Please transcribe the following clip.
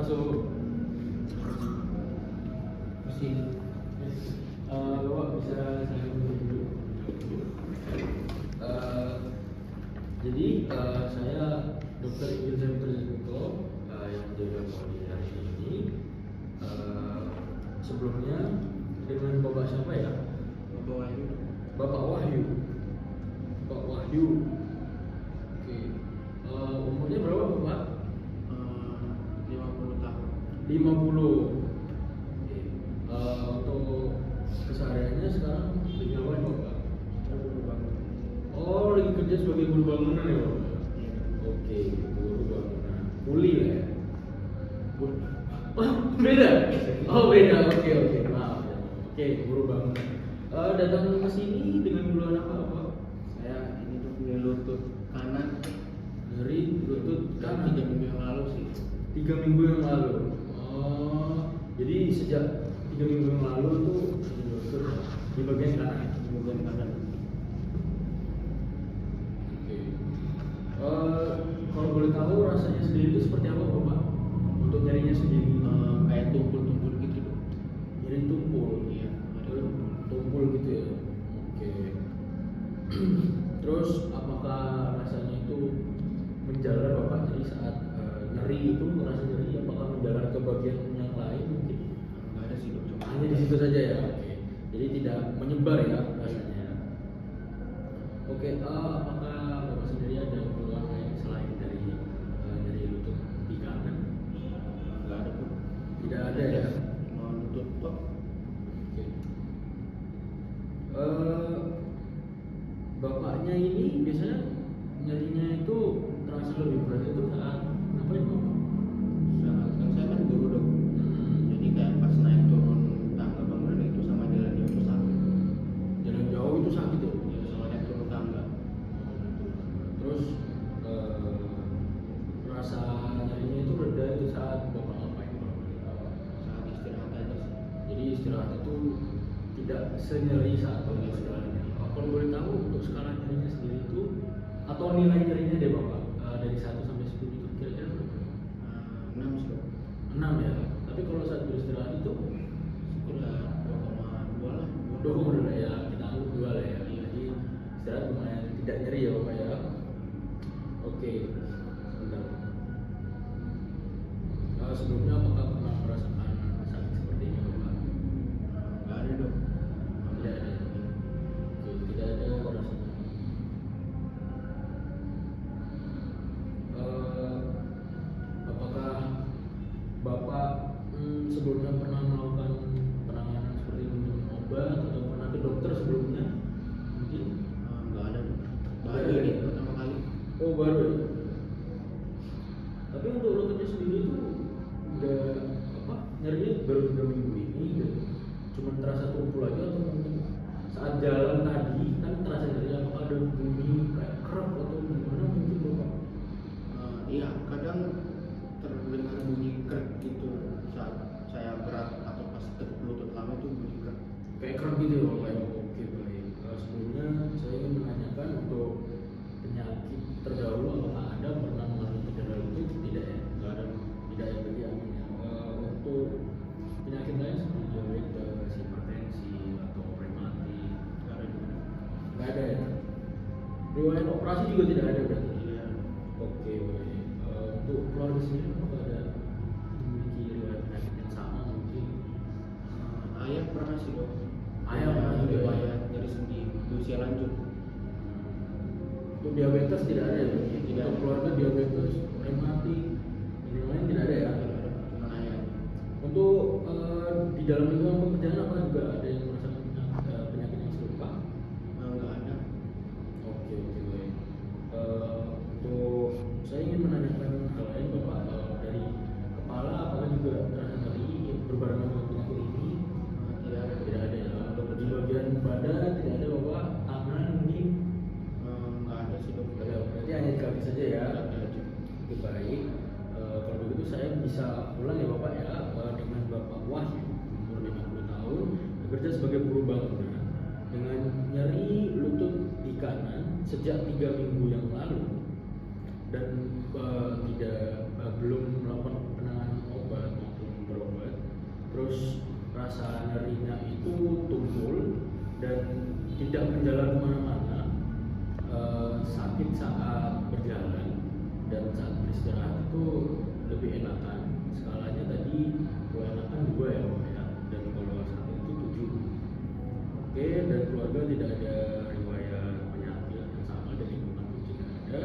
masuk. Mesin. Bapak bisa saya dulu. Jadi saya Dr. Ilham Terziko yang menjaga koordinasi ini. Sebelumnya dengan Bapak siapa ya? Bapak Wahyu. Bapak Wahyu. Bapak Wahyu. Oke. Umurnya berapa Bapak? 50 tahun. 50. Oke. Untuk kesehariannya sekarang lagi ngapain Bapak? Guru bangun. Oh, lagi kerja sebagai guru bangunan ya Bapak? Iya. Oke, guru bangunan. Kuli lah ya? Oh, beda? Oh beda, oke, maaf ya. Oke, guru bangunan. Datang ke sini dengan keluhan apa Bapak? Saya ini tuh punya lutut kanan Dari lutut kanan. 3 minggu yang lalu sih. 3 minggu yang lalu. Oh, jadi sejak 3 minggu yang lalu tuh lutut di bagian kanan. Di bagian kanan. Oke. Kalau boleh tahu rasanya sendiri itu seperti apa Bapak? Untuk nyarinya sendiri? Kayak tumpul-tumpul gitu. Nyari tumpul. Iya. Tumpul gitu ya. Oke. Terus apakah rasanya itu menjalar Bapak? Jadi saat nyeri itu merasa nyeri, apakah menjalar ke bagian yang lain mungkin? Nggak ada sih dok. Cuma Hanya di situ saja ya. Oke. Jadi tidak menyebar ya rasanya. Oke. Apakah Bapak sendiri ada keluhan lain selain dari nyeri lutut di kanan? nggak ada pun. Tidak ada ya. Cuma lutut tok. Oke. Bapaknya ini biasanya nyerinya itu terasa lebih berat itu saat ngapain Bapak? Saat kan saya kan guru dok. Jadi kayak pas naik turun tangga bangunan itu sama jalan jauh itu sakit. Jalan jauh itu sakit ya? Ya sama naik turun tangga. Terus rasa nyerinya itu reda itu saat Bapak ngapain Bapak? Saat istirahat aja sih. Jadi istirahat itu tidak senyeri saat Bapak berjalan. Kalau boleh tahu untuk skala nyerinya sendiri itu atau nilai nyerinya deh Bapak dari 1 sampai 10 itu kira-kira berapa? 6 sih dok. 6 ya. Tapi kalau saat beristirahat itu Sekitar 2,2 lah. 2 ya, kita anggap 2 lah ya. Jadi istirahat lumayan tidak nyeri ya Bapak ya. Oke, sebentar. Sebelumnya apakah pernah merasakan sakit seperti ini Bapak? Nggak ada dok. Tidak ada. Oke, tidak ada rasanya. Apakah Bapak sebelumnya pernah melakukan penanganan seperti minum obat atau pernah ke dokter sebelumnya? Mungkin? Nggak ada dok. Baru Nggak ada. ini pertama kali. Oh baru ya? Tapi untuk lututnya sendiri itu udah apa? Nyerinya baru 3 minggu ini dan cuma terasa tumpul aja atau mungkin saat jalan tadi kan terasa nyeri, apakah ada bunyi kayak kerap atau gimana mungkin Bapak? Iya, kadang terdengar bunyi krek gitu saat saya berat atau pas tekuk lutut lama itu bunyi krek. Kayak kerap gitu ya Bapak ya? Oke baik. Sebelumnya saya ingin menanyakan untuk penyakit terdahulu apakah ada pernah mengalami cedera lutut? Tidak ya? Nggak ada. Tidak ya berarti aman ya. Untuk penyakit lain seperti diabetes, hipertensi atau rematik Nggak ada dok. nggak ada ya? Riwayat operasi juga tidak ada berarti? Iya. Oke baik. Untuk keluarga sendiri apakah ada memiliki riwayat penyakit yang sama mungkin? Ayah pernah sih dok. Ayah pernah juga ya? riwayat nyeri sendi di usia lanjut. Untuk diabetes tidak ada ya? Tidak. Untuk keluarga diabetes, rematik, yang lain tidak ada ya? Cuma ayah. Untuk di dalam lingkungan pekerjaan apa juga ada yang merasakan penyakit yang serupa? Nggak ada. Oke baik. Untuk saya ingin menanyakan hal lain Bapak, dari kepala apakah juga terasa nyeri berbarengan dengan penyakit ini? Tidak ada. Tidak ada ya. Untuk di bagian badan tidak ada Bapak, tangan mungkin? Nggak ada sih dok. Tidak ada. Berarti hanya di kaki saja ya. Nggak ada, Cuk. Oke baik. Kalau begitu saya bisa ulang ya Bapak ya, dengan Bapak Wahyu umur 50 tahun bekerja sebagai buruh bangunan dengan nyeri lutut di kanan sejak 3 minggu yang lalu dan belum melakukan penanganan obat tidak berjalan kemana-mana, sakit saat berjalan dan saat beristirahat itu lebih enakan. Skalanya tadi kalau enakan 2 ya Pak ya, dan kalau sakit itu 7. Oke, dan keluarga tidak ada riwayat penyakit yang sama, dari lingkungan pun tidak ada.